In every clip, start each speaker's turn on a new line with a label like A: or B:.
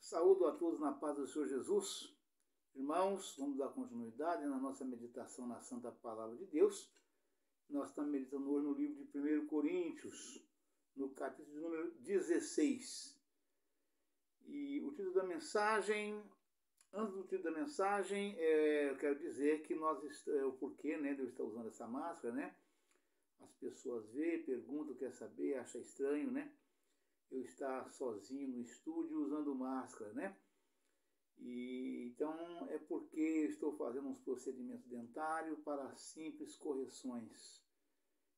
A: Saúdo a todos na paz do Senhor Jesus. Irmãos, vamos dar continuidade na nossa meditação na Santa Palavra de Deus. Nós estamos meditando hoje no livro de 1 Coríntios, no capítulo número 16. E o título da mensagem, antes do título da mensagem, eu quero dizer que o porquê de eu estar usando essa máscara, né? As pessoas veem, perguntam, quer saber, acham estranho, né? Eu estar sozinho no estúdio usando máscara, né? E então é porque eu estou fazendo uns procedimentos dentários para simples correções.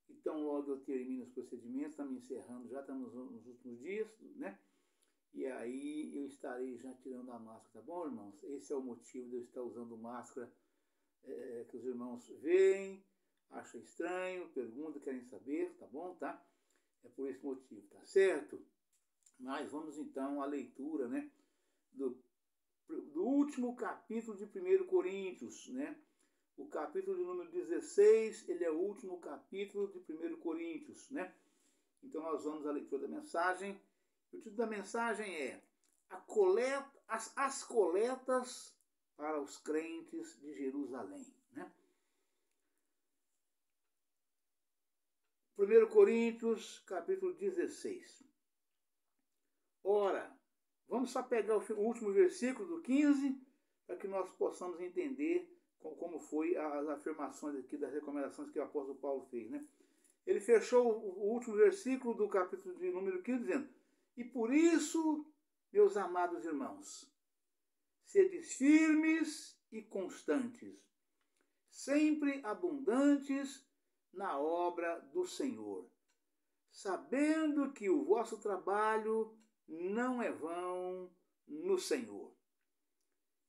A: Então logo eu termino os procedimentos, estamos encerrando, já estamos nos últimos dias, né? E aí eu estarei já tirando a máscara, tá bom, irmãos? Esse é o motivo de eu estar usando máscara, que os irmãos veem, acham estranho, perguntam, querem saber, tá bom, tá? É por esse motivo, tá certo? Mas vamos então à leitura, né, do último capítulo de 1 Coríntios, né? O capítulo de número 16, ele é o último capítulo de 1 Coríntios, né? Então nós vamos à leitura da mensagem. O título da mensagem é as coletas para os crentes de Jerusalém, né? 1 Coríntios, capítulo 16. Ora, vamos só pegar o último versículo do 15, para que nós possamos entender como foi as afirmações aqui, das recomendações que o apóstolo Paulo fez, né? Ele fechou o último versículo do capítulo de número 15, dizendo: E por isso, meus amados irmãos, sedes firmes e constantes, sempre abundantes na obra do Senhor, sabendo que o vosso trabalho não é vão no Senhor.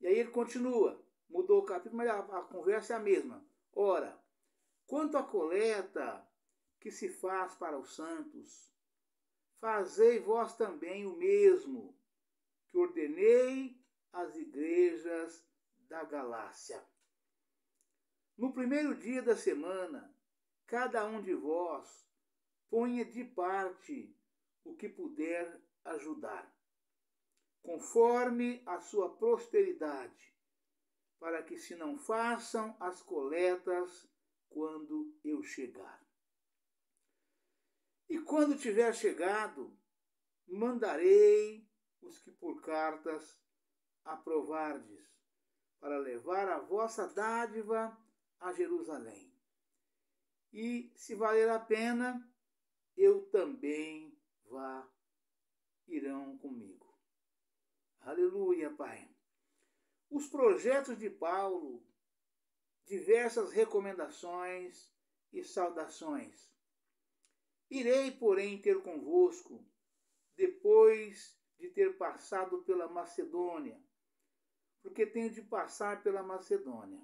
A: E aí ele continua, mudou o capítulo, mas a conversa é a mesma. Ora, quanto à coleta que se faz para os santos, fazei vós também o mesmo que ordenei às igrejas da Galácia. No primeiro dia da semana, cada um de vós ponha de parte o que puder ajudar, conforme a sua prosperidade, para que se não façam as coletas quando eu chegar. E quando tiver chegado, mandarei os que por cartas aprovardes, para levar a vossa dádiva a Jerusalém. E, se valer a pena, eu também irão comigo. Aleluia, Pai. Os projetos de Paulo, diversas recomendações e saudações. Irei, porém, ter convosco, depois de ter passado pela Macedônia, porque tenho de passar pela Macedônia.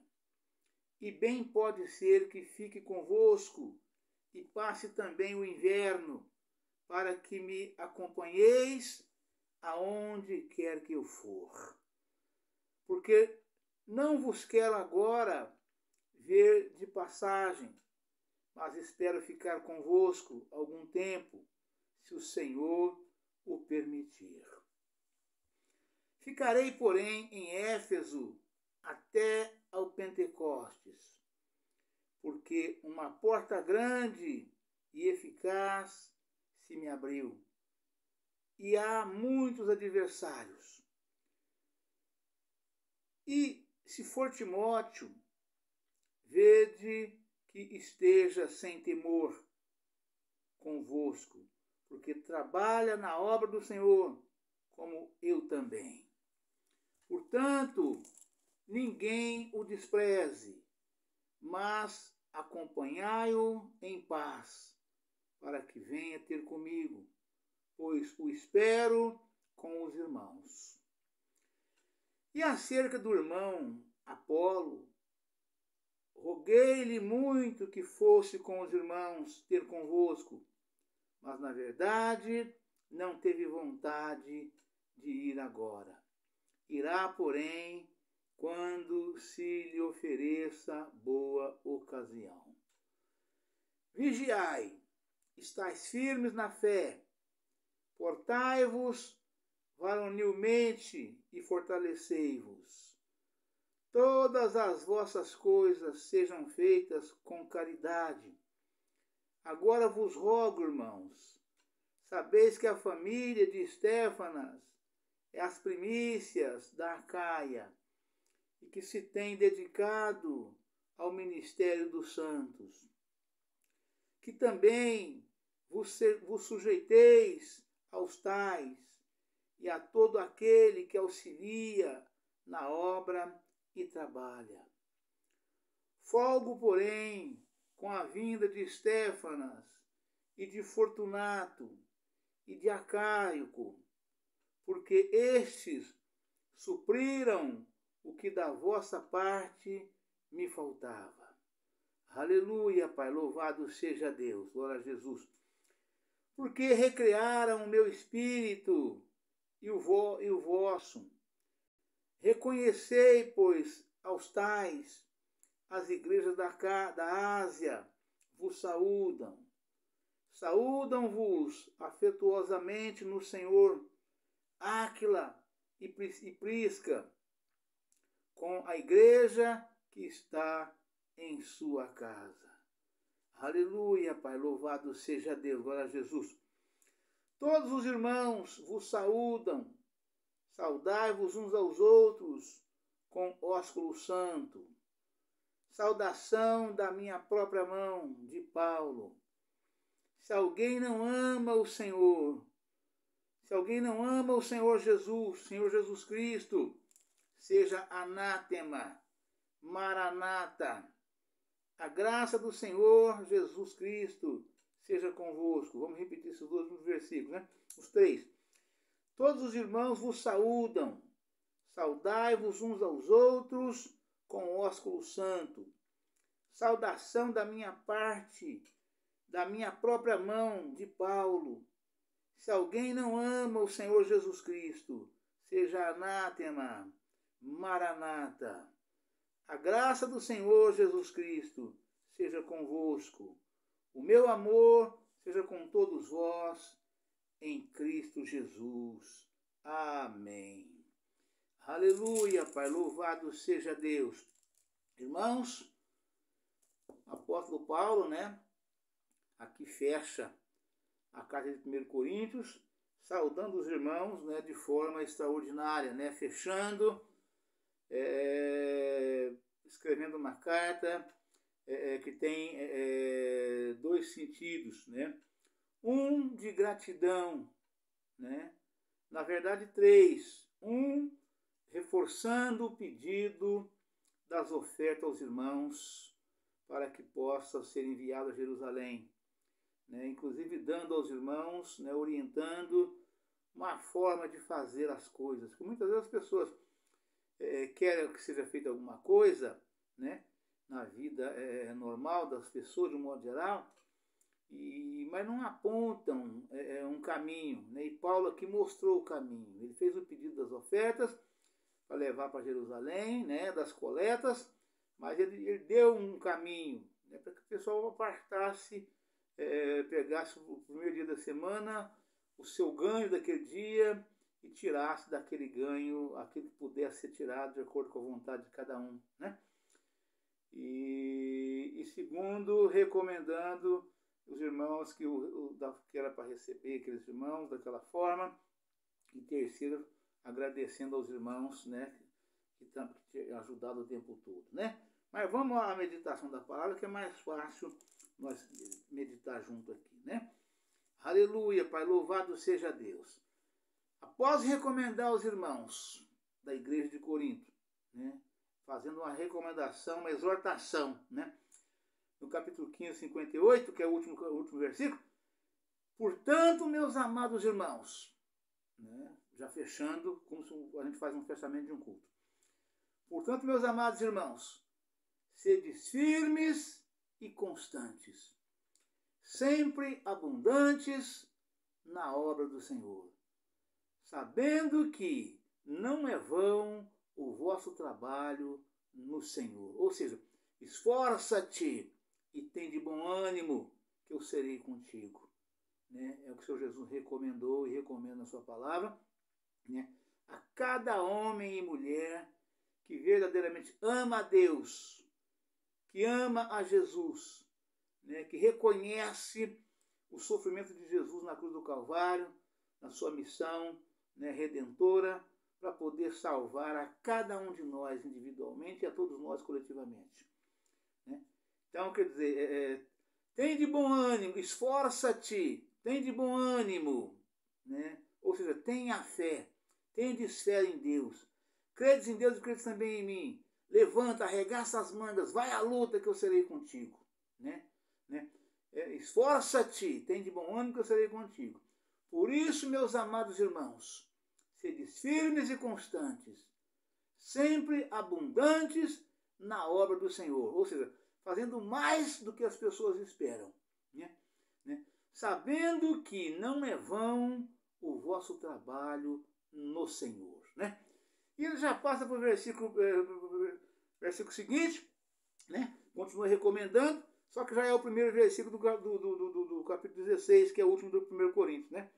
A: E bem pode ser que fique convosco e passe também o inverno, para que me acompanheis aonde quer que eu for. Porque não vos quero agora ver de passagem, mas espero ficar convosco algum tempo, se o Senhor o permitir. Ficarei, porém, em Éfeso até ao Pentecostes, porque uma porta grande e eficaz se me abriu, e há muitos adversários. E se for Timóteo, vede que esteja sem temor convosco, porque trabalha na obra do Senhor, como eu também. Portanto, ninguém o despreze, mas acompanhai-o em paz, para que venha ter comigo, pois o espero com os irmãos. E acerca do irmão Apolo, roguei-lhe muito que fosse com os irmãos ter convosco, mas na verdade não teve vontade de ir agora. Irá, porém, quando se lhe ofereça boa ocasião. Vigiai, estáis firmes na fé, portai-vos varonilmente e fortalecei-vos. Todas as vossas coisas sejam feitas com caridade. Agora vos rogo, irmãos, sabeis que a família de Estéfanas é as primícias da Acaia e que se tem dedicado ao ministério dos santos. Que também vos sujeiteis aos tais e a todo aquele que auxilia na obra e trabalha. Folgo, porém, com a vinda de Estéfanas e de Fortunato e de Acaico, porque estes supriram o que da vossa parte me faltava. Aleluia, Pai, louvado seja Deus, glória a Jesus. Porque recrearam o meu espírito e o vosso. Reconhecei, pois, aos tais, as igrejas da Ásia vos saúdam. Saúdam-vos afetuosamente no Senhor Áquila e Prisca, com a igreja que está em sua casa. Aleluia, Pai, louvado seja Deus, glória a Jesus. Todos os irmãos vos saúdam, saudai-vos uns aos outros com ósculo santo. Saudação da minha própria mão, de Paulo. Se alguém não ama o Senhor, se alguém não ama o Senhor Jesus Cristo, seja anátema, maranata. A graça do Senhor Jesus Cristo seja convosco. Vamos repetir esses dois versículos, né? Os três. Todos os irmãos vos saúdam. Saudai-vos uns aos outros com ósculo santo. Saudação da minha parte, da minha própria mão, de Paulo. Se alguém não ama o Senhor Jesus Cristo, seja anátema, maranata. A graça do Senhor Jesus Cristo seja convosco. O meu amor seja com todos vós, em Cristo Jesus. Amém. Aleluia, Pai, louvado seja Deus. Irmãos, apóstolo Paulo, né, aqui fecha a carta de 1 Coríntios, saudando os irmãos, né, de forma extraordinária, né, fechando, escrevendo uma carta que tem dois sentidos, né, um de gratidão, né, na verdade três, um reforçando o pedido das ofertas aos irmãos para que possa ser enviado a Jerusalém, né? Inclusive dando aos irmãos, né, orientando uma forma de fazer as coisas. Porque muitas vezes as pessoas querem que seja feita alguma coisa, né, na vida normal das pessoas, de um modo geral, mas não apontam um caminho, né? E Paulo aqui mostrou o caminho. Ele fez o pedido das ofertas para levar para Jerusalém, né, das coletas, mas ele deu um caminho, né, para que o pessoal apartasse, pegasse o primeiro dia da semana, o seu ganho daquele dia e tirasse daquele ganho aquilo que pudesse ser tirado de acordo com a vontade de cada um, né? E segundo, recomendando os irmãos que era para receber aqueles irmãos daquela forma. E terceiro, agradecendo aos irmãos, né, que têm ajudado o tempo todo, né? Mas vamos à meditação da palavra, que é mais fácil nós meditar junto aqui, né? Aleluia, Pai, louvado seja Deus. Após recomendar aos irmãos da igreja de Corinto, né, fazendo uma recomendação, uma exortação, né, no capítulo 15, 58, que é o último versículo, portanto, meus amados irmãos, né, já fechando, como se a gente faz um fechamento de um culto. Portanto, meus amados irmãos, sedes firmes e constantes, sempre abundantes na obra do Senhor, sabendo que não é vão o vosso trabalho no Senhor. Ou seja, esforça-te e tem de bom ânimo, que eu serei contigo. Né? É o que o Senhor Jesus recomendou e recomenda na sua palavra. né, a cada homem e mulher que verdadeiramente ama a Deus, que ama a Jesus, né, que reconhece o sofrimento de Jesus na cruz do Calvário, na sua missão, né, redentora, para poder salvar a cada um de nós individualmente e a todos nós coletivamente. Né? Então, quer dizer, tem de bom ânimo, esforça-te, tem de bom ânimo, né? Ou seja, tenha fé, tendes fé em Deus, credes em Deus e credes também em mim, levanta, arregaça as mangas, vai à luta que eu serei contigo, né? Esforça-te, tem de bom ânimo que eu serei contigo. Por isso, meus amados irmãos, sedes firmes e constantes, sempre abundantes na obra do Senhor, ou seja, fazendo mais do que as pessoas esperam, né? Sabendo que não é vão o vosso trabalho no Senhor, né? E ele já passa para o versículo seguinte, né? Continua recomendando, só que já é o primeiro versículo do capítulo 16, que é o último do 1 Coríntios, né?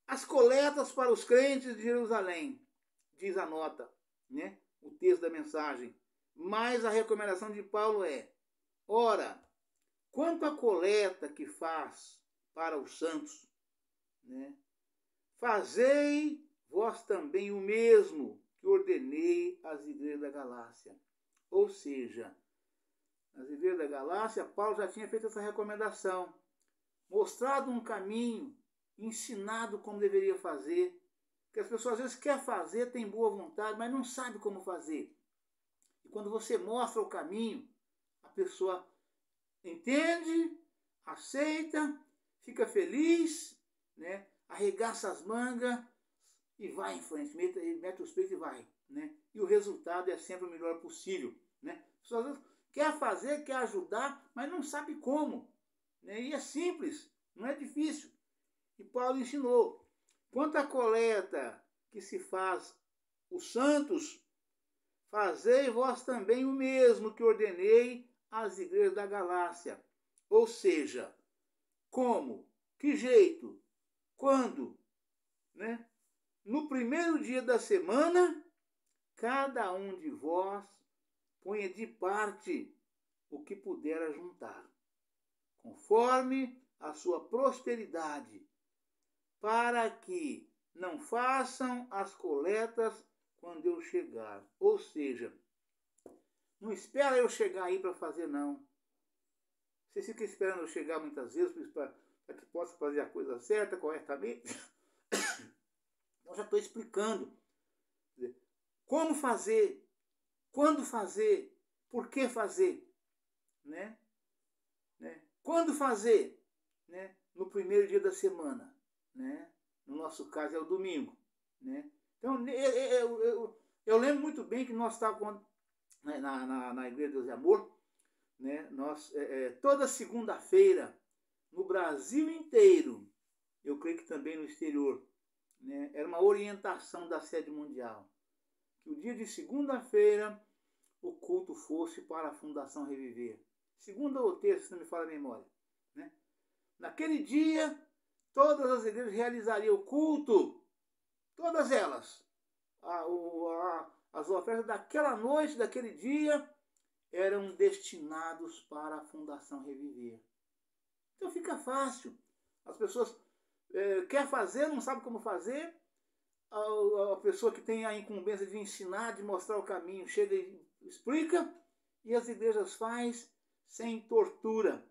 A: As coletas para os crentes de Jerusalém, diz a nota, né? O texto da mensagem. Mas a recomendação de Paulo é: ora, quanto à coleta que faz para os santos, né? Fazei vós também o mesmo que ordenei às igrejas da Galácia. Ou seja, nas igrejas da Galácia, Paulo já tinha feito essa recomendação, mostrado um caminho, ensinado como deveria fazer, que as pessoas às vezes querem fazer, tem boa vontade, mas não sabe como fazer. E quando você mostra o caminho, a pessoa entende, aceita, fica feliz, né? Arregaça as mangas e vai em frente, mete os peitos e vai, né? E o resultado é sempre o melhor possível, né? A pessoa às vezes quer fazer, quer ajudar, mas não sabe como, né? E é simples, não é difícil. E Paulo ensinou: quanto à coleta que se faz os santos, fazei vós também o mesmo que ordenei às igrejas da Galácia. Ou seja, como? Que jeito? Quando? Né? No primeiro dia da semana, cada um de vós ponha de parte o que puder ajuntar, conforme a sua prosperidade, para que não façam as coletas quando eu chegar. Ou seja, não espera eu chegar aí para fazer, não. Você fica esperando eu chegar muitas vezes para que possa fazer a coisa certa, corretamente. Então já estou explicando como fazer, quando fazer, por que fazer, né? Quando fazer, né? No primeiro dia da semana, né? No nosso caso é o domingo, né? Então eu lembro muito bem que nós estávamos na Igreja Deus e Amor, né? Nós toda segunda-feira no Brasil inteiro, eu creio que também no exterior, né? Era uma orientação da sede mundial que o dia de segunda-feira o culto fosse para a Fundação Reviver. Segunda ou terça, se não me falha a memória, né? Naquele dia, todas as igrejas realizariam o culto, todas elas. As ofertas daquela noite, daquele dia, eram destinados para a Fundação Reviver. Então fica fácil. As pessoas quer fazer, não sabe como fazer. A pessoa que tem a incumbência de ensinar, de mostrar o caminho, chega e explica, e as igrejas faz sem tortura.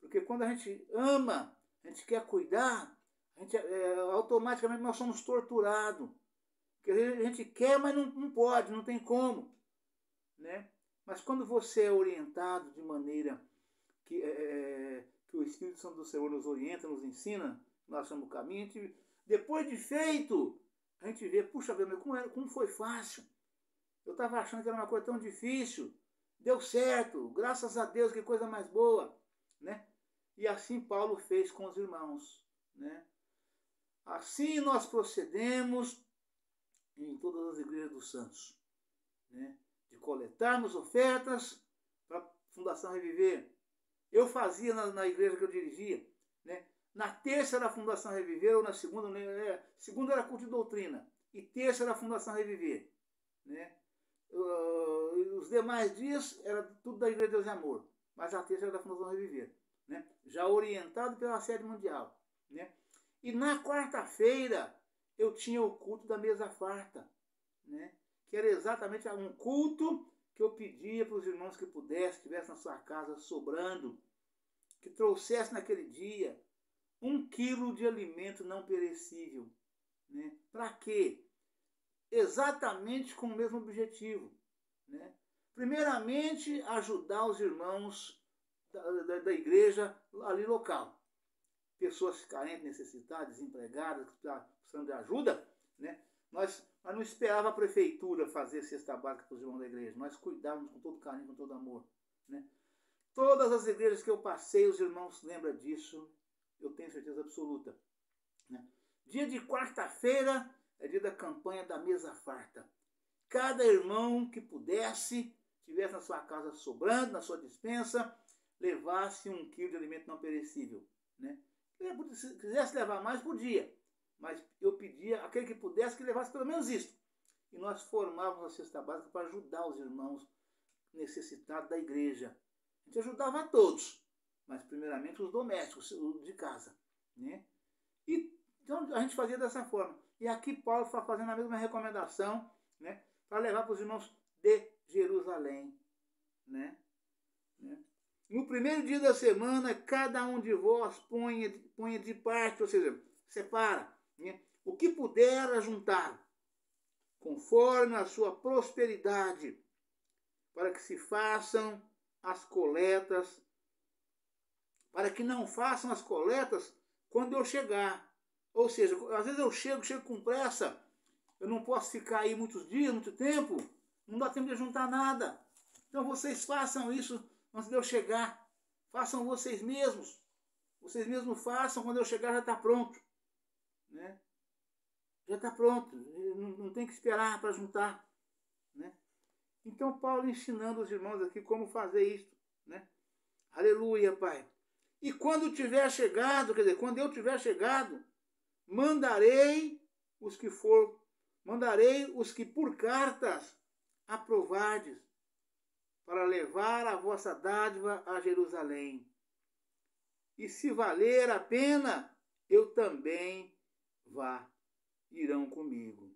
A: Porque quando a gente ama, a gente quer cuidar, a gente, automaticamente nós somos torturados. Porque a gente quer, mas não pode, não tem como, né? Mas quando você é orientado de maneira que o Espírito Santo do Senhor nos orienta, nos ensina, nós achamos o caminho, a gente, depois de feito, a gente vê, puxa vida, como foi fácil. Eu estava achando que era uma coisa tão difícil. Deu certo, graças a Deus, que coisa mais boa, né? E assim Paulo fez com os irmãos, né? Assim nós procedemos em todas as igrejas dos santos, né? De coletarmos ofertas para a Fundação Reviver. Eu fazia na igreja que eu dirigia, né? Na terça era a Fundação Reviver, ou na segunda, né? Segunda era culto de doutrina, e terça era a Fundação Reviver, né? Os demais dias era tudo da Igreja de Deus e Amor, mas a terça era da Fundação Reviver, né? Já orientado pela sede mundial, né? E na quarta-feira eu tinha o culto da mesa farta, né? Que era exatamente um culto que eu pedia para os irmãos que pudessem, estivessem na sua casa sobrando, que trouxesse naquele dia 1 quilo de alimento não perecível, né? Para quê? Exatamente com o mesmo objetivo, né? Primeiramente, ajudar os irmãos da igreja ali local. Pessoas carentes, necessitadas, desempregadas, precisando de ajuda, né? Nós não esperava a prefeitura fazer cesta básica para os irmãos da igreja. Nós cuidávamos com todo carinho, com todo amor, né? Todas as igrejas que eu passei, os irmãos lembram disso, eu tenho certeza absoluta, né? Dia de quarta-feira é dia da campanha da mesa farta. Cada irmão que pudesse, tivesse na sua casa sobrando, na sua despensa, levasse 1 quilo de alimento não perecível, né? Se quisesse levar mais, podia, mas eu pedia aquele que pudesse que levasse pelo menos isso. E nós formávamos a cesta básica para ajudar os irmãos necessitados da igreja. A gente ajudava a todos, mas primeiramente os domésticos, os de casa, né? E então a gente fazia dessa forma. E aqui Paulo está fazendo a mesma recomendação, né, para levar para os irmãos de Jerusalém, né? No primeiro dia da semana, cada um de vós ponha de parte, ou seja, separa, né, o que puder ajuntar, conforme a sua prosperidade, para que se façam as coletas, para que não façam as coletas quando eu chegar. Ou seja, às vezes eu chego com pressa, eu não posso ficar aí muitos dias, muito tempo, não dá tempo de juntar nada. Então vocês façam isso antes de eu chegar. Façam vocês mesmos. Vocês mesmos façam, quando eu chegar já está pronto, né? Já está pronto, não tem que esperar para juntar, né? Então Paulo ensinando os irmãos aqui como fazer isso, né? Aleluia, Pai. E quando tiver chegado, quer dizer, quando eu tiver chegado, mandarei os que por cartas aprovardes, para levar a vossa dádiva a Jerusalém. E se valer a pena, eu também irão comigo,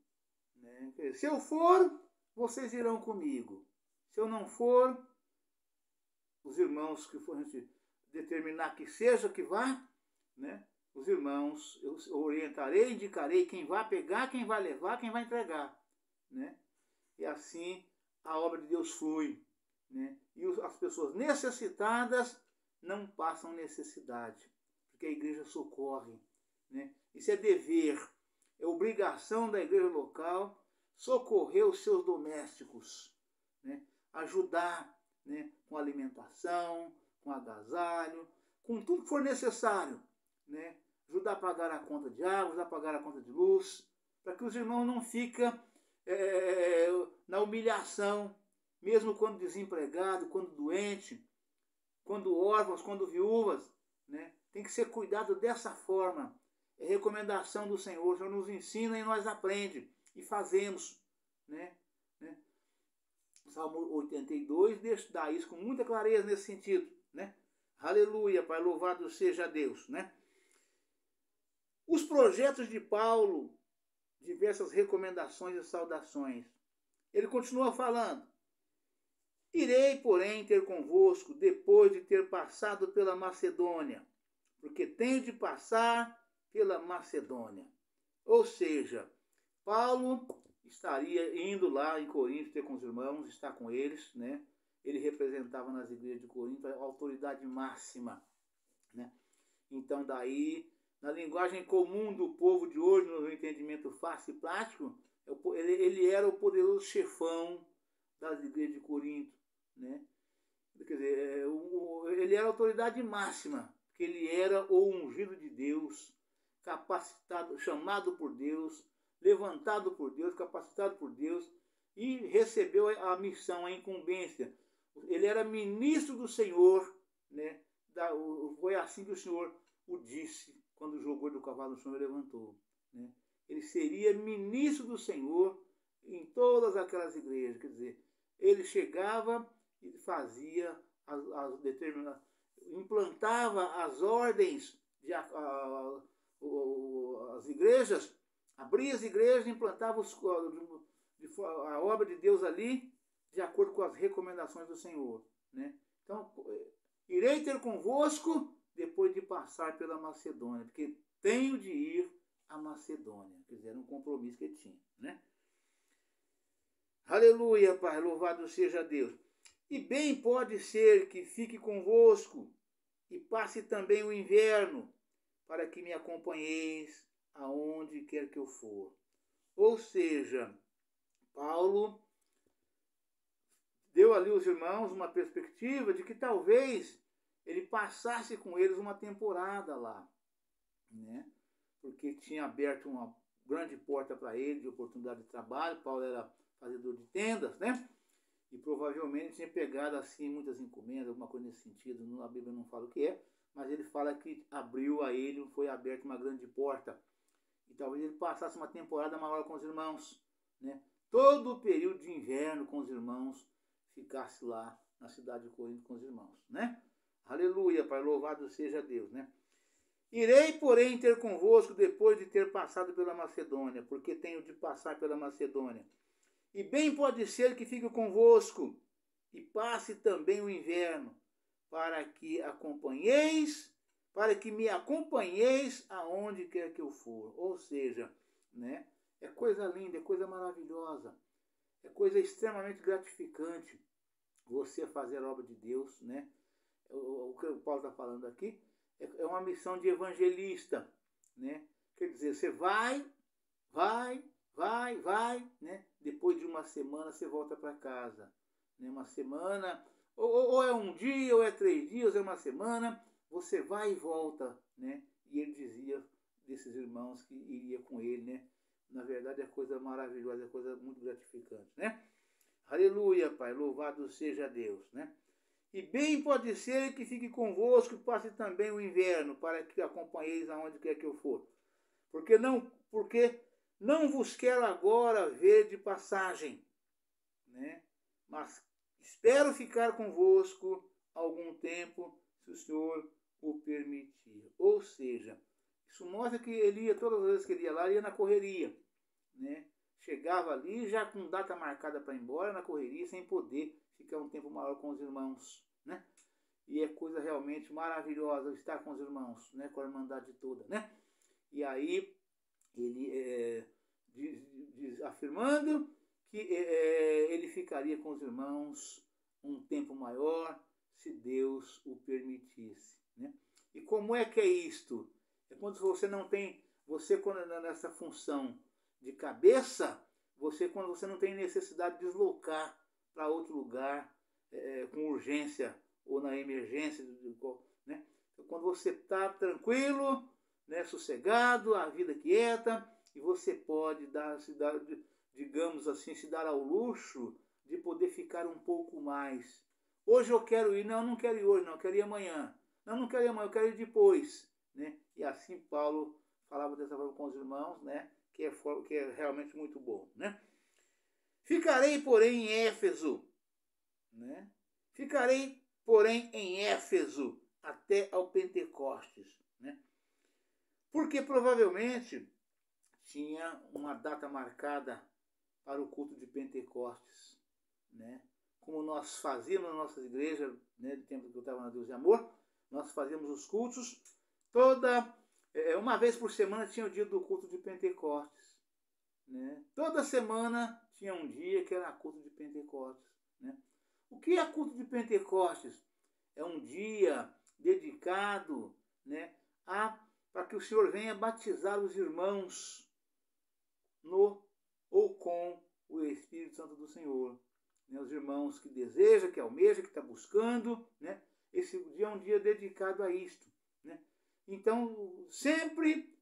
A: né? Se eu for, vocês irão comigo. Se eu não for, os irmãos que for a gente determinar que seja que vá, né? Os irmãos, eu orientarei, indicarei quem vai pegar, quem vai levar, quem vai entregar, né? E assim a obra de Deus flui, né? E as pessoas necessitadas não passam necessidade, porque a igreja socorre, né? Isso é dever, é obrigação da igreja local socorrer os seus domésticos, né? Ajudar, né? Com alimentação, com agasalho, com tudo que for necessário, né? Ajudar a pagar a conta de água, ajudar a pagar a conta de luz, para que os irmãos não fiquem na humilhação, mesmo quando desempregado, quando doente, quando órfãos, quando viúvas, né? Tem que ser cuidado dessa forma. É recomendação do Senhor. O Senhor nos ensina e nós aprendemos e fazemos, né? Salmo 82 dá isso com muita clareza nesse sentido, né? Aleluia, Pai, louvado seja Deus, né? Os projetos de Paulo, diversas recomendações e saudações. Ele continua falando: irei, porém, ter convosco depois de ter passado pela Macedônia, porque tenho de passar pela Macedônia. Ou seja, Paulo estaria indo lá em Corinto ter com os irmãos, estar com eles, né? Ele representava nas igrejas de Corinto a autoridade máxima, né? Então daí, na linguagem comum do povo de hoje, no entendimento fácil e prático, ele era o poderoso chefão das igrejas de Corinto, né? Quer dizer, ele era a autoridade máxima, que ele era o ungido de Deus, capacitado, chamado por Deus, levantado por Deus, capacitado por Deus, e recebeu a missão, a incumbência. Ele era ministro do Senhor, né? Foi assim que o Senhor o disse quando jogou do cavalo no chão e levantou. Né? Ele seria ministro do Senhor em todas aquelas igrejas. Quer dizer, ele chegava e fazia as determinadas, implantava as ordens, as igrejas, abria as igrejas, implantava a obra de Deus ali, de acordo com as recomendações do Senhor. Né? Então, irei ter convosco depois de passar pela Macedônia, porque tenho de ir à Macedônia. Quer dizer, era um compromisso que ele tinha. Né? Aleluia, Pai, louvado seja Deus. E bem pode ser que fique convosco e passe também o inverno, para que me acompanheis aonde quer que eu for. Ou seja, Paulo deu ali aos irmãos uma perspectiva de que talvez ele passasse com eles uma temporada lá, né? Porque tinha aberto uma grande porta para ele de oportunidade de trabalho. Paulo era fazedor de tendas, né? E provavelmente tinha pegado assim muitas encomendas, alguma coisa nesse sentido. A Bíblia não fala o que é, mas ele fala que abriu a ele, foi aberta uma grande porta. E talvez ele passasse uma temporada maior com os irmãos, né? Todo o período de inverno com os irmãos, ficasse lá na cidade de Corinto com os irmãos, né? Aleluia, Pai, louvado seja Deus, né? Irei, porém, ter convosco depois de ter passado pela Macedônia, porque tenho de passar pela Macedônia. E bem pode ser que fique convosco e passe também o inverno, para que me acompanheis aonde quer que eu for. Ou seja, né? É coisa linda, é coisa maravilhosa, é coisa extremamente gratificante você fazer a obra de Deus, né? O que o Paulo está falando aqui é uma missão de evangelista, né? Quer dizer, você vai, né? Depois de uma semana você volta para casa, né? Uma semana, ou é um dia, ou é 3 dias, ou é uma semana, você vai e volta, né? E ele dizia desses irmãos que iria com ele, né? Na verdade é coisa maravilhosa, é coisa muito gratificante, né? Aleluia, Pai, louvado seja Deus, né? E bem pode ser que fique convosco e passe também o inverno, para que acompanheis aonde quer que eu for. Porque não vos quero agora ver de passagem, né? Mas espero ficar convosco algum tempo, se o Senhor o permitir. Ou seja, isso mostra que ele ia, todas as vezes que ele ia lá, ele ia na correria, né? Chegava ali já com data marcada para ir embora, na correria, sem poder ficar um tempo maior com os irmãos, né? E é coisa realmente maravilhosa estar com os irmãos, né? Com a irmandade toda, né? E aí ele diz, afirmando que ele ficaria com os irmãos um tempo maior, se Deus o permitisse, né? E como é que é isto? É quando você não tem, você quando nessa função de cabeça, quando você não tem necessidade de deslocar para outro lugar com urgência ou na emergência, né? Então, quando você está tranquilo, né, sossegado, a vida quieta, e você pode digamos assim, se dar ao luxo de poder ficar um pouco mais. Hoje eu quero ir, não quero ir hoje, não, eu quero ir amanhã. Não quero ir amanhã, eu quero ir depois, né? E assim Paulo falava dessa forma com os irmãos, né? Que é realmente muito bom, né? Ficarei, porém, em Éfeso, né? Ficarei, porém, em Éfeso até ao Pentecostes, né? Porque provavelmente tinha uma data marcada para o culto de Pentecostes, né? Como nós fazíamos nas nossas igrejas, né, do tempo que eu estava na Deus de Amor, nós fazíamos os cultos uma vez por semana tinha o dia do culto de Pentecostes, né? Toda semana tinha um dia que era culto de Pentecostes, né? O que é culto de Pentecostes? É um dia dedicado, né, para que o Senhor venha batizar os irmãos no ou com o Espírito Santo do Senhor, né? Os irmãos que desejam, que almejam, que está buscando, né? Esse dia é um dia dedicado a isto, né? Então, sempre,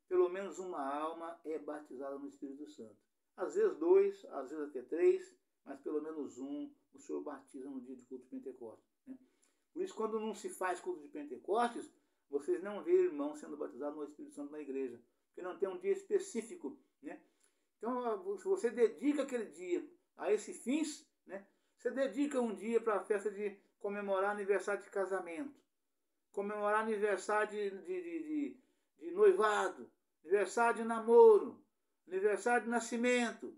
A: pelo menos uma alma é batizada no Espírito Santo. Às vezes 2, às vezes até 3, mas pelo menos um o Senhor batiza no dia de culto de Pentecostes, né? Por isso, quando não se faz culto de Pentecostes, vocês não veem irmãos sendo batizados no Espírito Santo na igreja, porque não tem um dia específico, né? Então, se você dedica aquele dia a esse fins, né? Você dedica um dia para a festa de comemorar aniversário de casamento, comemorar aniversário de noivado, aniversário de namoro, aniversário de nascimento,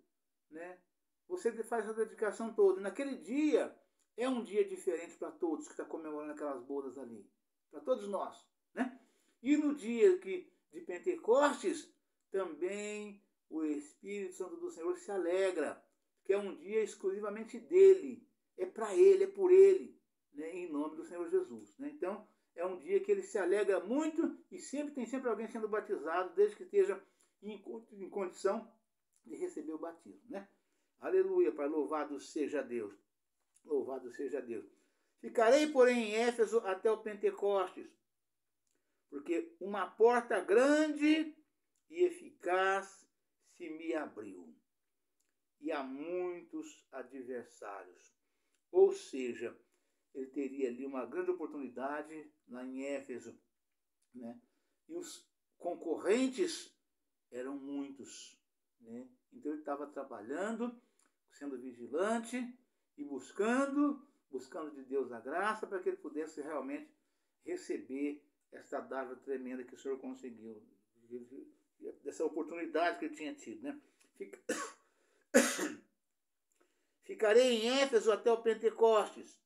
A: né? Você faz a dedicação toda. Naquele dia é um dia diferente para todos que estão comemorando aquelas bodas ali, para todos nós, né? E no dia de Pentecostes também o Espírito Santo do Senhor se alegra, que é um dia exclusivamente dele, é para ele, é por ele, né? Em nome do Senhor Jesus, né? Então é um dia que ele se alegra muito e tem sempre alguém sendo batizado, desde que esteja em condição de receber o batismo, né? Aleluia, Pai, louvado seja Deus. Louvado seja Deus. Ficarei, porém, em Éfeso até o Pentecostes, porque uma porta grande e eficaz se me abriu, e há muitos adversários. Ou seja, ele teria ali uma grande oportunidade lá em Éfeso, né? E os concorrentes eram muitos, né? Então ele estava trabalhando, sendo vigilante e buscando de Deus a graça para que ele pudesse realmente receber esta dádiva tremenda que o Senhor conseguiu, dessa oportunidade que ele tinha tido, né? Ficarei em Éfeso até o Pentecostes,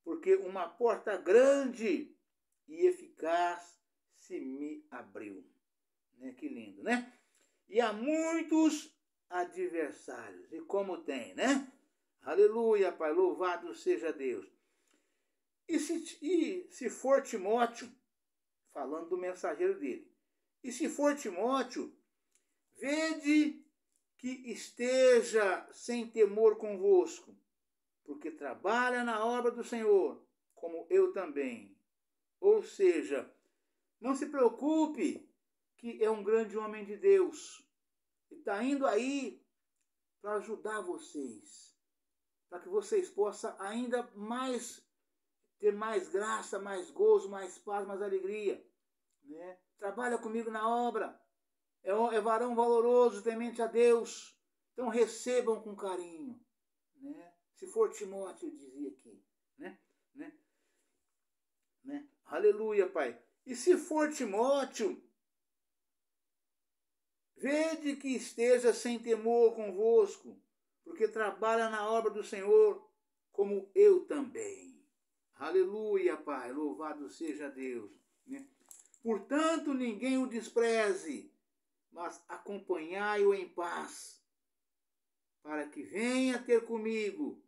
A: porque uma porta grande e eficaz se me abriu. Né? Que lindo, né? E há muitos adversários. E como tem, né? Aleluia, Pai, louvado seja Deus. E se for Timóteo, falando do mensageiro dele, e se for Timóteo, vede que esteja sem temor convosco, porque trabalha na obra do Senhor, como eu também. Ou seja, não se preocupe, que é um grande homem de Deus. Ele está indo aí para ajudar vocês, para que vocês possam ainda mais ter mais graça, mais gozo, mais paz, mais alegria, né? Trabalha comigo na obra, é varão valoroso, temente a Deus, então recebam com carinho, né? Se for Timóteo, eu dizia aqui, né? Aleluia, Pai. E se for Timóteo, vede que esteja sem temor convosco, porque trabalha na obra do Senhor, como eu também. Aleluia, Pai, louvado seja Deus. Né? Portanto, ninguém o despreze, mas acompanhai-o em paz, para que venha ter comigo,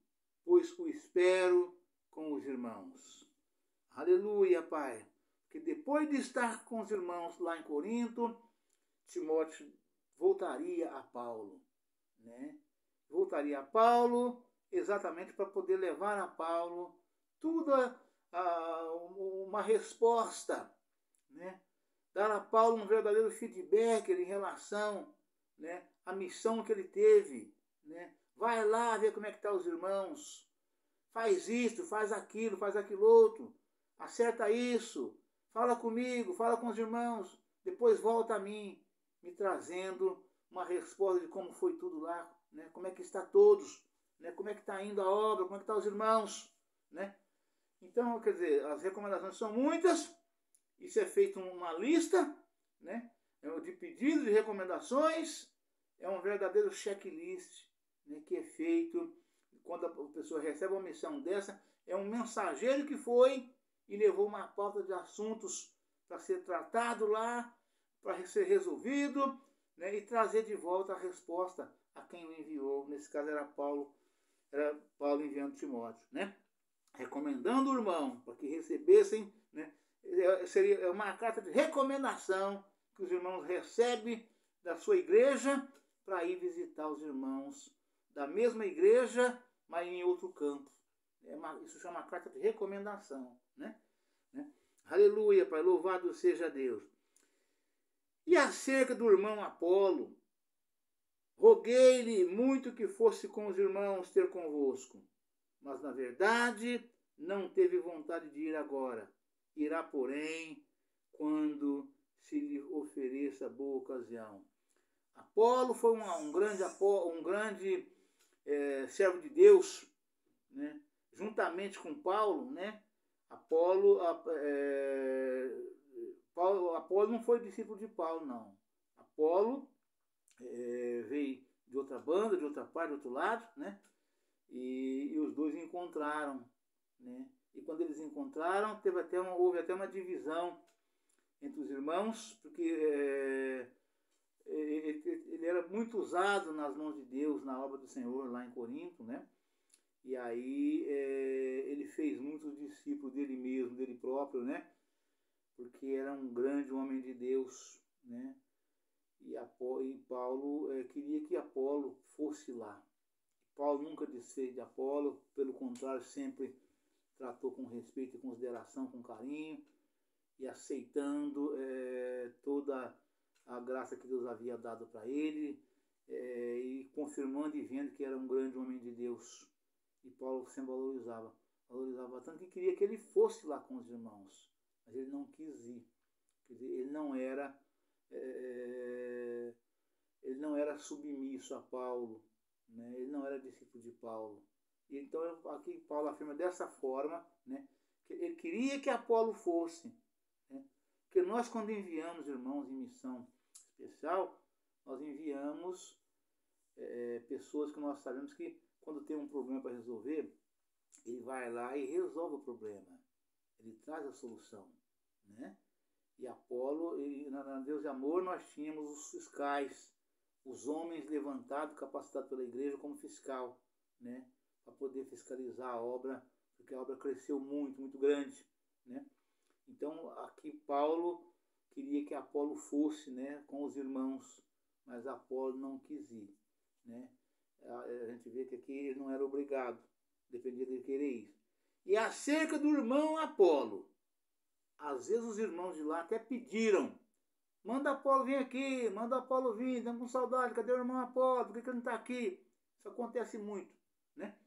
A: pois o espero com os irmãos. Aleluia, Pai. Que depois de estar com os irmãos lá em Corinto, Timóteo voltaria a Paulo, né? Voltaria a Paulo exatamente para poder levar a Paulo toda uma resposta, né? Dar a Paulo um verdadeiro feedback em relação, né, à missão que ele teve, né? Vai lá ver como é que estão os irmãos, faz isso, faz aquilo outro, acerta isso, fala comigo, fala com os irmãos, depois volta a mim, me trazendo uma resposta de como foi tudo lá, né? Como é que está todos, né? Como é que está indo a obra, como é que estão os irmãos, né? Então, quer dizer, as recomendações são muitas, isso é feito uma lista, né? De pedidos de recomendações, é um verdadeiro checklist, né? Que é feito quando a pessoa recebe uma missão dessa, é um mensageiro que foi e levou uma pauta de assuntos para ser tratado lá, para ser resolvido, né, e trazer de volta a resposta a quem o enviou. Nesse caso era Paulo enviando Timóteo, né? Recomendando o irmão para que recebessem, né? Seria uma carta de recomendação que os irmãos recebem da sua igreja para ir visitar os irmãos da mesma igreja, mas em outro campo. Isso chama carta de recomendação, né? Aleluia, Pai, louvado seja Deus. E acerca do irmão Apolo, roguei-lhe muito que fosse com os irmãos ter convosco, mas na verdade não teve vontade de ir agora. Irá, porém, quando se lhe ofereça boa ocasião. Apolo foi um grande servo de Deus, né? Juntamente com Paulo, né? Apolo não foi discípulo de Paulo, não. Apolo veio de outra banda, de outra parte, de outro lado, né? E os dois encontraram, né? E quando eles encontraram, houve até uma divisão entre os irmãos, porque ele era muito usado nas mãos de Deus, na obra do Senhor, lá em Corinto, né? E aí ele fez muitos discípulos dele mesmo, dele próprio, né? Porque era um grande homem de Deus, né? E Paulo queria que Apolo fosse lá. Paulo nunca desfez de Apolo, pelo contrário, sempre tratou com respeito e consideração, com carinho, e aceitando toda a graça que Deus havia dado para ele, e confirmando e vendo que era um grande homem de Deus. E Paulo sempre valorizava tanto que queria que ele fosse lá com os irmãos, mas ele não quis ir. Quer dizer, ele não era submisso a Paulo, né? Ele não era discípulo de Paulo. E então aqui Paulo afirma dessa forma, né, que ele queria que Apolo fosse, né? Porque nós, quando enviamos irmãos em missão especial, nós enviamos pessoas que nós sabemos que quando tem um problema para resolver, ele vai lá e resolve o problema, ele traz a solução, né? E Apolo, na Deus de Amor, nós tínhamos os fiscais, os homens levantados, capacitados pela igreja como fiscal, né? Para poder fiscalizar a obra, porque a obra cresceu muito, muito grande, né? Então, aqui Paulo queria que Apolo fosse, né, com os irmãos, mas Apolo não quis ir, né? A gente vê que aqui ele não era obrigado, dependia dele querer ir. E acerca do irmão Apolo, às vezes os irmãos de lá até pediram: manda Apolo vir aqui, manda Apolo vir, estamos com saudade, cadê o irmão Apolo, por que ele não está aqui? Isso acontece muito, né?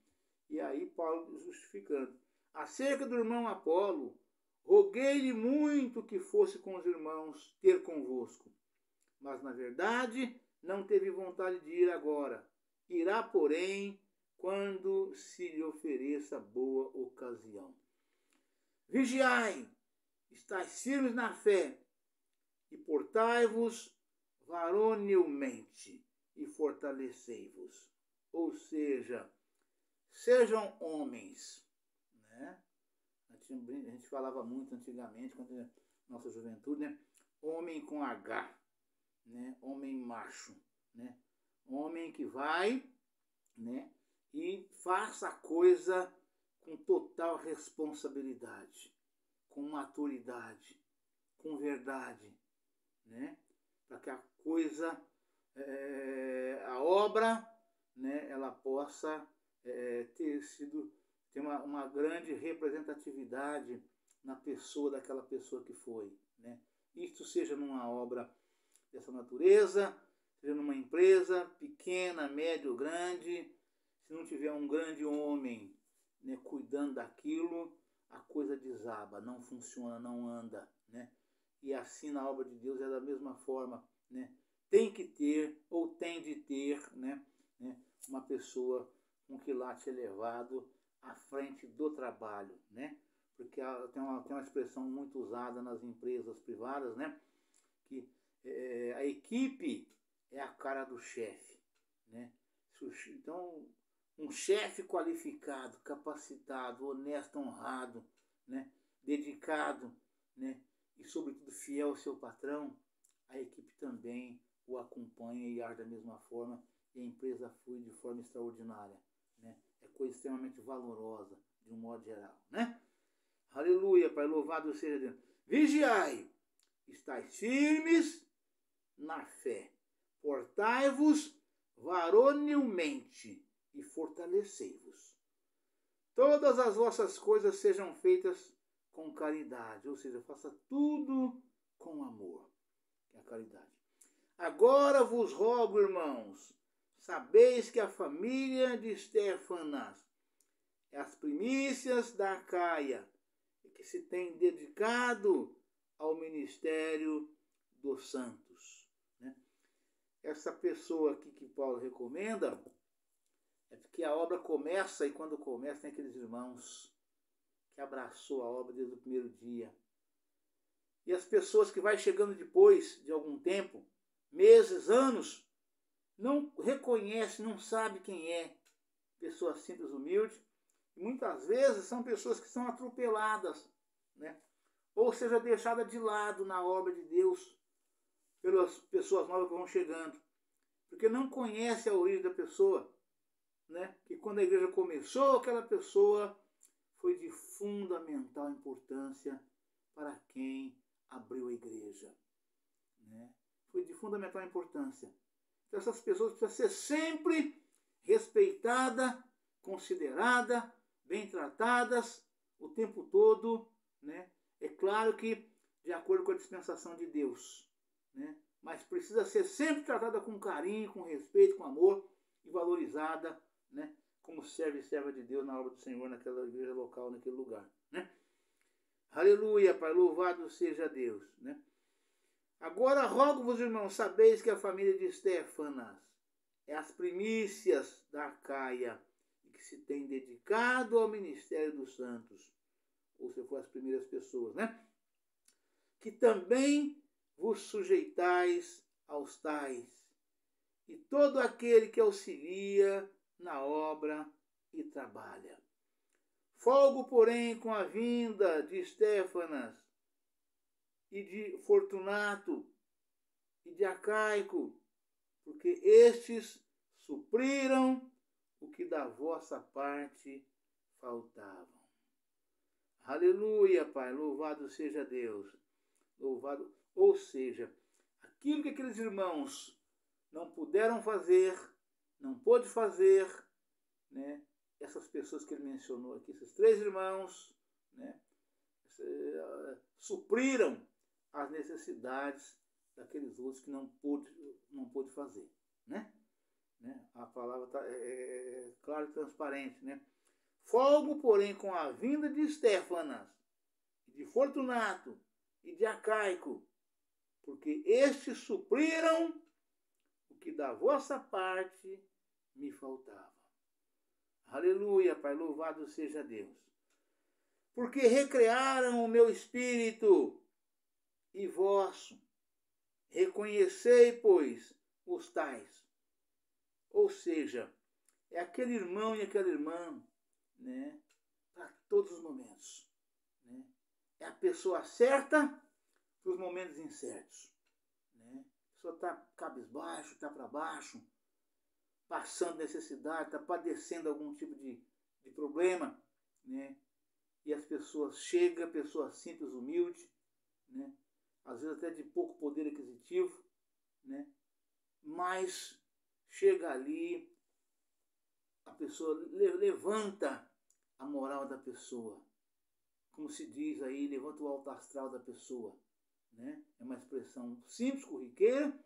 A: E aí Paulo justificando: acerca do irmão Apolo, roguei-lhe muito que fosse com os irmãos ter convosco, mas na verdade não teve vontade de ir agora. Irá, porém, quando se lhe ofereça boa ocasião. Vigiai, estáis firmes na fé, e portai-vos varonilmente, e fortalecei-vos. Ou seja, sejam homens, né? A gente falava muito antigamente, quando era nossa juventude, né? Homem com H, né? Homem macho, né? Homem que vai, né, e faça a coisa com total responsabilidade, com maturidade, com verdade, né, para que a coisa, a obra, né, ela possa ter uma grande representatividade na pessoa daquela pessoa que foi, né? Isto seja numa obra dessa natureza, seja numa empresa pequena, média ou grande. Se não tiver um grande homem, né, cuidando daquilo, a coisa desaba, não funciona, não anda, né? E assim na obra de Deus é da mesma forma, né? Tem que ter, ou tem de ter, né, uma pessoa com quilate elevado à frente do trabalho, né? Porque tem uma expressão muito usada nas empresas privadas, né? Que a equipe é a cara do chefe, né? Então, um chefe qualificado, capacitado, honesto, honrado, né, dedicado, né, e sobretudo fiel ao seu patrão, a equipe também o acompanha e age da mesma forma, e a empresa flui de forma extraordinária, né? É coisa extremamente valorosa, de um modo geral, né? Aleluia, Pai, louvado seja Deus. Vigiai, estáis firmes na fé, portai-vos varonilmente e fortalecei-vos. Todas as vossas coisas sejam feitas com caridade, ou seja, faça tudo com amor, que é a caridade. Agora vos rogo, irmãos, sabeis que a família de Estéfanas é as primícias da Acaia, e que se tem dedicado ao ministério dos santos. Né? Essa pessoa aqui que Paulo recomenda é porque a obra começa, e quando começa tem aqueles irmãos que abraçou a obra desde o primeiro dia. E as pessoas que vai chegando depois de algum tempo, meses, anos, não reconhecem, não sabem quem é. Pessoa simples, humilde. E muitas vezes são pessoas que são atropeladas, né? Ou seja, deixadas de lado na obra de Deus pelas pessoas novas que vão chegando. Porque não conhece a origem da pessoa, né? Que quando a igreja começou, aquela pessoa foi de fundamental importância para quem abriu a igreja. Né? Foi de fundamental importância. Então essas pessoas precisam ser sempre respeitadas, consideradas, bem tratadas o tempo todo. Né? É claro que de acordo com a dispensação de Deus. Né? Mas precisa ser sempre tratada com carinho, com respeito, com amor e valorizada, né? Como serve e serva de Deus na obra do Senhor, naquela igreja local, naquele lugar. Né? Aleluia, Pai, louvado seja Deus. Né? Agora rogo-vos, irmãos, sabeis que a família de Estéfanas é as primícias da Acaia e que se tem dedicado ao ministério dos santos. Ou se for as primeiras pessoas, né? Que também vos sujeitais aos tais, e todo aquele que auxilia na obra e trabalha. Folgo, porém, com a vinda de Estéfanas e de Fortunato e de Acaico, porque estes supriram o que da vossa parte faltavam. Aleluia, Pai, louvado seja Deus. Louvado, ou seja, aquilo que aqueles irmãos não puderam fazer, não pôde fazer, né? Essas pessoas que ele mencionou aqui, esses 3 irmãos, né? Supriram as necessidades daqueles outros que não pôde fazer, né? A palavra é clara e transparente, né? Folgo, porém, com a vinda de Estéfanas, de Fortunato e de Acaico, porque estes supriram o que da vossa parte me faltava. Aleluia, Pai, louvado seja Deus. Porque recrearam o meu espírito e vosso. Reconhecei, pois, os tais. Ou seja, é aquele irmão e aquela irmã, né, para todos os momentos. Né? É a pessoa certa para os momentos incertos. Né? A pessoa está cabisbaixo, está para baixo, passando necessidade, está padecendo algum tipo de problema, né? E as pessoas chegam, pessoas simples, humildes, né? Às vezes até de pouco poder aquisitivo, né? Mas chega ali, a pessoa levanta a moral da pessoa, como se diz aí, levanta o alto astral da pessoa, né? É uma expressão simples, corriqueira,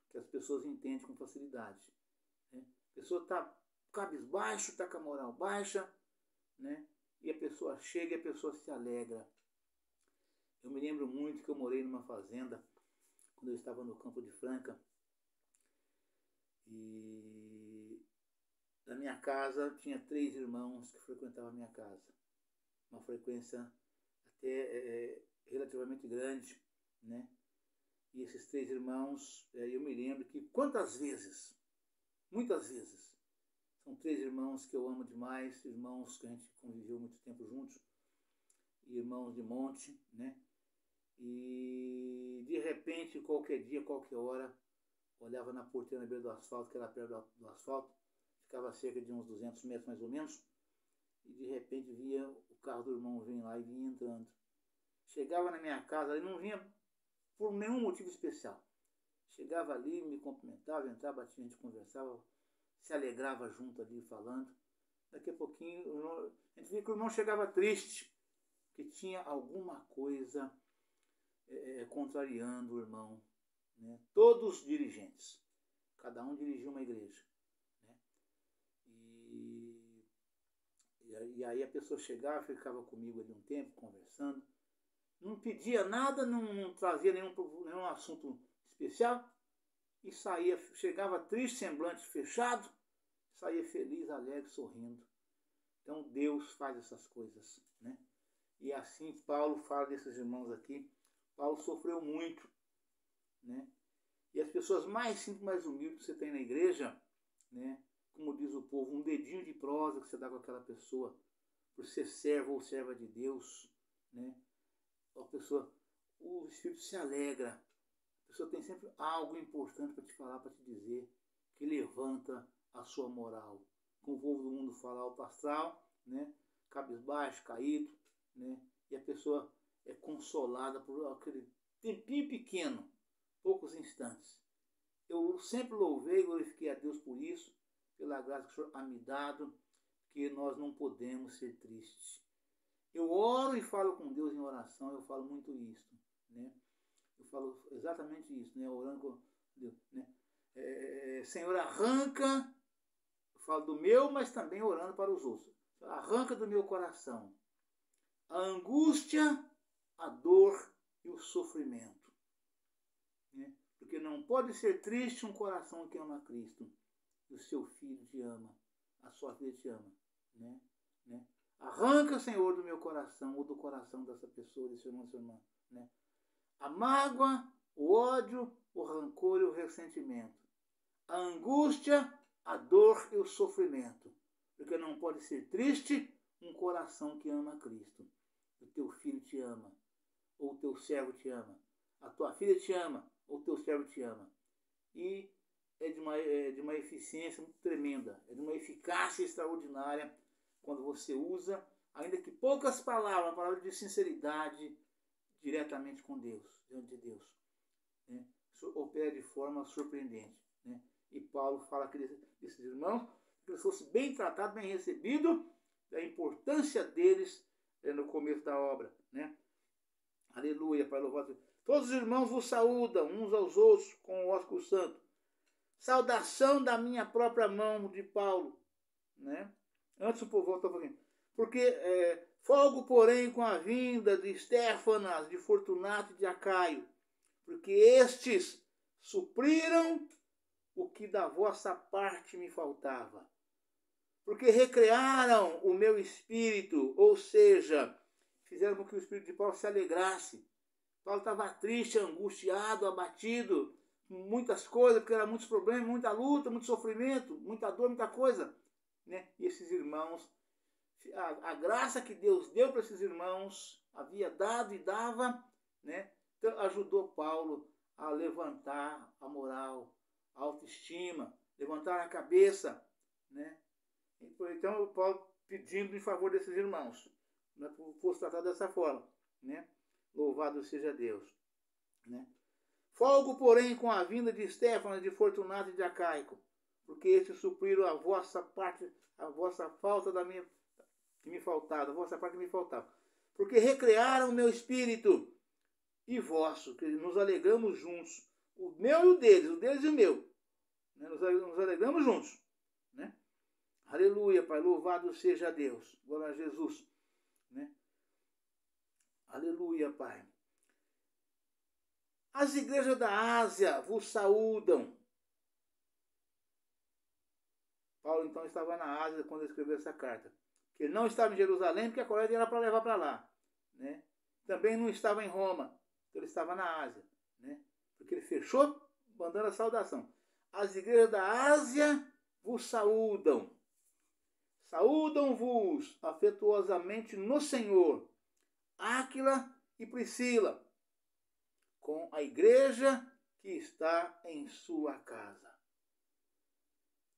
A: que as pessoas entendem com facilidade. Né? A pessoa está cabisbaixo, está com a moral baixa, né? E a pessoa chega e a pessoa se alegra. Eu me lembro muito que eu morei numa fazenda, quando eu estava no Campo de Franca, e na minha casa tinha 3 irmãos que frequentavam a minha casa. Uma frequência até relativamente grande, né? E esses 3 irmãos, eu me lembro que quantas vezes, muitas vezes, são 3 irmãos que eu amo demais, irmãos que a gente conviveu muito tempo juntos, irmãos de monte, né? E de repente, qualquer dia, qualquer hora, olhava na porteira na beira do asfalto, que era perto do asfalto, ficava a cerca de uns 200 metros mais ou menos, e de repente via o carro do irmão vir lá e vinha entrando. Chegava na minha casa, ele não vinha por nenhum motivo especial. Chegava ali, me cumprimentava, entrava, a gente conversava, se alegrava junto ali falando. Daqui a pouquinho, a gente via que o irmão chegava triste, que tinha alguma coisa contrariando o irmão. Né? Todos dirigentes, cada um dirigia uma igreja. Né? E aí a pessoa chegava, ficava comigo ali um tempo, conversando, não pedia nada, não trazia nenhum assunto especial, e saía, chegava triste, semblante fechado, saía feliz, alegre, sorrindo. Então Deus faz essas coisas, né? E assim Paulo fala desses irmãos aqui. Paulo sofreu muito, né? E as pessoas mais simples, mais humildes que você tem na igreja, né? Como diz o povo, um dedinho de prosa que você dá com aquela pessoa, por ser servo ou serva de Deus, né? A pessoa, o Espírito se alegra. A pessoa tem sempre algo importante para te falar, para te dizer, que levanta a sua moral. Como o povo do mundo fala, alto astral, né? Cabisbaixo, caído, né? E a pessoa é consolada por aquele tempinho pequeno, poucos instantes. Eu sempre louvei e glorifiquei a Deus por isso, pela graça que o Senhor ha me dado, que nós não podemos ser tristes. Eu oro e falo com Deus em oração, eu falo muito isso, né? Eu falo exatamente isso, né? Orando com Deus, né? Senhor, arranca, eu falo do meu, mas também orando para os outros. Arranca do meu coração a angústia, a dor e o sofrimento, né? Porque não pode ser triste um coração que ama Cristo. O seu filho te ama, a sua filha te ama, né? Arranca, Senhor, do meu coração ou do coração dessa pessoa, desse irmão, dessa irmã, né? A mágoa, o ódio, o rancor e o ressentimento. A angústia, a dor e o sofrimento. Porque não pode ser triste um coração que ama Cristo. O teu filho te ama, ou o teu servo te ama. A tua filha te ama, ou o teu servo te ama. E é de uma eficiência muito tremenda, é de uma eficácia extraordinária quando você usa, ainda que poucas palavras, uma palavra de sinceridade, diretamente com Deus, diante de Deus, né? Isso opera de forma surpreendente, né? E Paulo fala aqui desses irmãos, que eles fossem bem tratados, bem recebidos, da importância deles no começo da obra, né? Aleluia, Pai louvado. Todos os irmãos vos saúdam uns aos outros com o ósculo santo. Saudação da minha própria mão, de Paulo, né? Antes o povo volta um pouquinho. Porque folgo, porém, com a vinda de Estéfanas, de Fortunato e de Acaio, porque estes supriram o que da vossa parte me faltava. Porque recrearam o meu espírito, ou seja, fizeram com que o espírito de Paulo se alegrasse. Paulo estava triste, angustiado, abatido, muitas coisas, porque eram muitos problemas, muita luta, muito sofrimento, muita dor, muita coisa, né? E esses irmãos, a graça que Deus deu para esses irmãos, havia dado e dava, né? Então, ajudou Paulo a levantar a moral, a autoestima, levantar a cabeça, né? Então, Paulo pedindo em favor desses irmãos, né? Fosse tratado dessa forma, né? Louvado seja Deus, né? Folgo, porém, com a vinda de Estéfanas, de Fortunato e de Acaico, porque estes supriram a vossa parte, a vossa falta da minha, que me faltava, a vossa parte que me faltava. Porque recrearam o meu espírito e vosso, que nos alegramos juntos, o meu e o deles e o meu, né? Nos alegramos juntos, né? Aleluia, Pai, louvado seja Deus, glória a Jesus, né? Aleluia, Pai. As igrejas da Ásia vos saúdam. Paulo então estava na Ásia quando escreveu essa carta. Ele não estava em Jerusalém porque a colheita era para levar para lá, né? Também não estava em Roma, ele estava na Ásia, né? Porque ele fechou mandando a saudação. As igrejas da Ásia vos saúdam. Saúdam-vos afetuosamente no Senhor Áquila e Priscila, com a igreja que está em sua casa.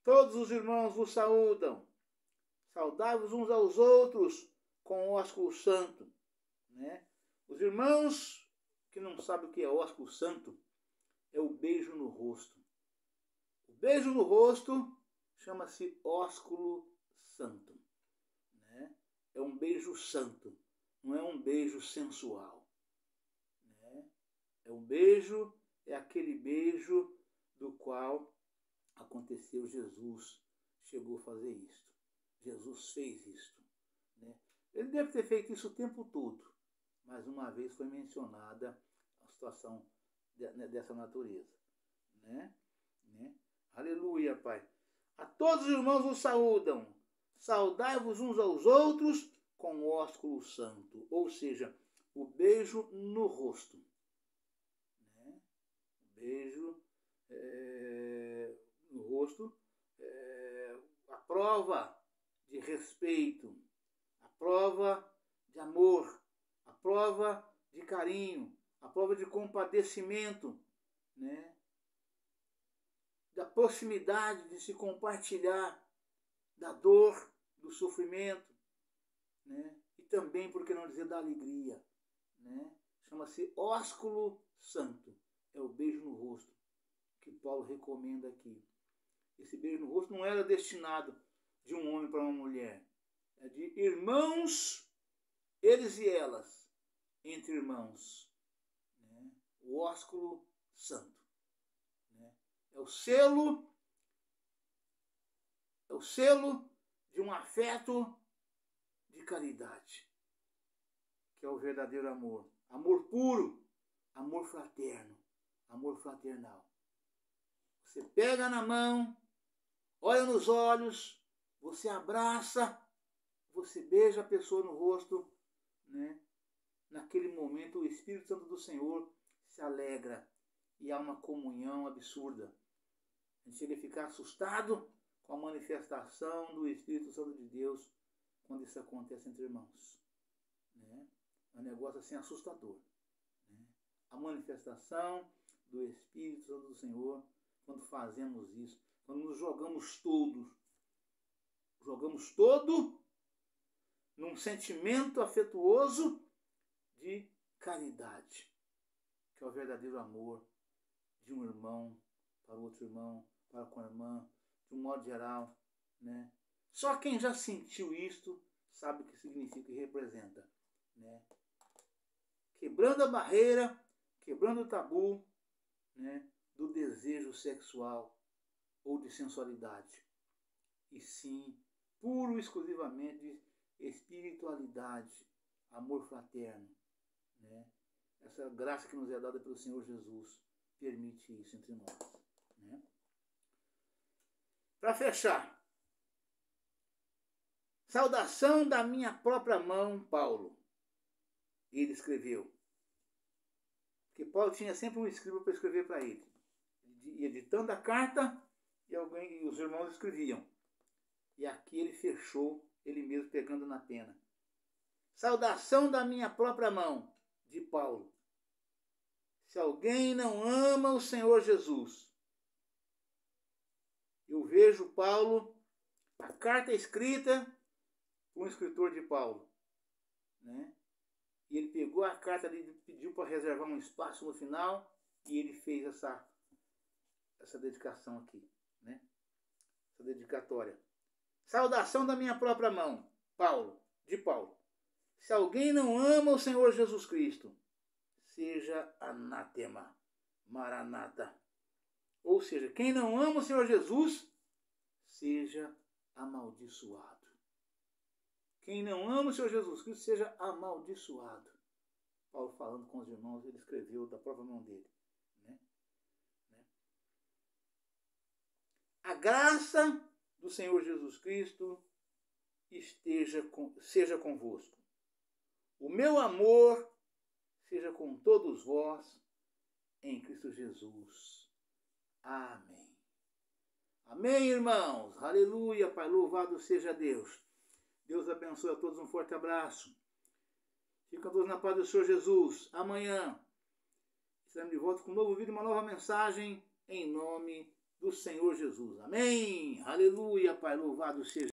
A: Todos os irmãos vos saúdam. Saudai-vos uns aos outros com o ósculo santo, né? Os irmãos que não sabem o que é ósculo santo, é o beijo no rosto. O beijo no rosto chama-se ósculo santo, né? É um beijo santo, não é um beijo sensual, né? É um beijo, é aquele beijo do qual aconteceu Jesus, chegou a fazer isto. Jesus fez isto, né? Ele deve ter feito isso o tempo todo, mais uma vez foi mencionada a situação dessa natureza. Né? Aleluia, Pai. A todos os irmãos vos saúdam. Saudai-vos uns aos outros com o ósculo santo. Ou seja, o beijo no rosto. Né? O beijo no rosto. A prova de respeito. A prova de amor. A prova de carinho. A prova de compadecimento. Né? Da proximidade de se compartilhar da dor, do sofrimento, né? E também, por que não dizer, da alegria. Né? Chama-se ósculo santo. É o beijo no rosto que Paulo recomenda aqui. Esse beijo no rosto não era destinado de um homem para uma mulher. É de irmãos, eles e elas, entre irmãos. Né? O ósculo santo. É o selo de um afeto de caridade, que é o verdadeiro amor. Amor puro, amor fraterno, amor fraternal. Você pega na mão, olha nos olhos, você abraça, você beija a pessoa no rosto, né? Naquele momento o Espírito Santo do Senhor se alegra e há uma comunhão absurda. A gente chega a ficar assustado com a manifestação do Espírito Santo de Deus quando isso acontece entre irmãos. Né? É um negócio assim assustador. Né? A manifestação do Espírito Santo do Senhor quando fazemos isso, quando nos jogamos todo num sentimento afetuoso de caridade, que é o verdadeiro amor de um irmão para o outro irmão, para com a irmã, de um modo geral. Né? Só quem já sentiu isto sabe o que significa e representa. Né? Quebrando a barreira, quebrando o tabu, né, do desejo sexual ou de sensualidade. E sim, puro e exclusivamente de espiritualidade, amor fraterno. Né? Essa graça que nos é dada pelo Senhor Jesus permite isso entre nós. Né? Para fechar, saudação da minha própria mão, Paulo. Ele escreveu. Porque Paulo tinha sempre um escriba para escrever para ele. Ia ditando a carta e os irmãos escreviam. E aqui ele fechou, ele mesmo pegando na pena. Saudação da minha própria mão, de Paulo. Se alguém não ama o Senhor Jesus, eu vejo Paulo, a carta escrita por um escritor de Paulo, né? E ele pegou a carta ali, pediu para reservar um espaço no final e ele fez essa dedicação aqui, né? Essa dedicatória. Saudação da minha própria mão, Paulo, de Paulo. Se alguém não ama o Senhor Jesus Cristo, seja anátema, maranata. Ou seja, quem não ama o Senhor Jesus, seja amaldiçoado. Quem não ama o Senhor Jesus Cristo, seja amaldiçoado. Paulo falando com os irmãos, ele escreveu da própria mão dele. Né? A graça do Senhor Jesus Cristo seja convosco. O meu amor seja com todos vós em Cristo Jesus. Amém. Amém, irmãos. Aleluia, Pai. Louvado seja Deus. Deus abençoe a todos. Um forte abraço. Ficam todos na paz do Senhor Jesus. Amanhã estaremos de volta com um novo vídeo, uma nova mensagem em nome do Senhor Jesus. Amém. Aleluia, Pai. Louvado seja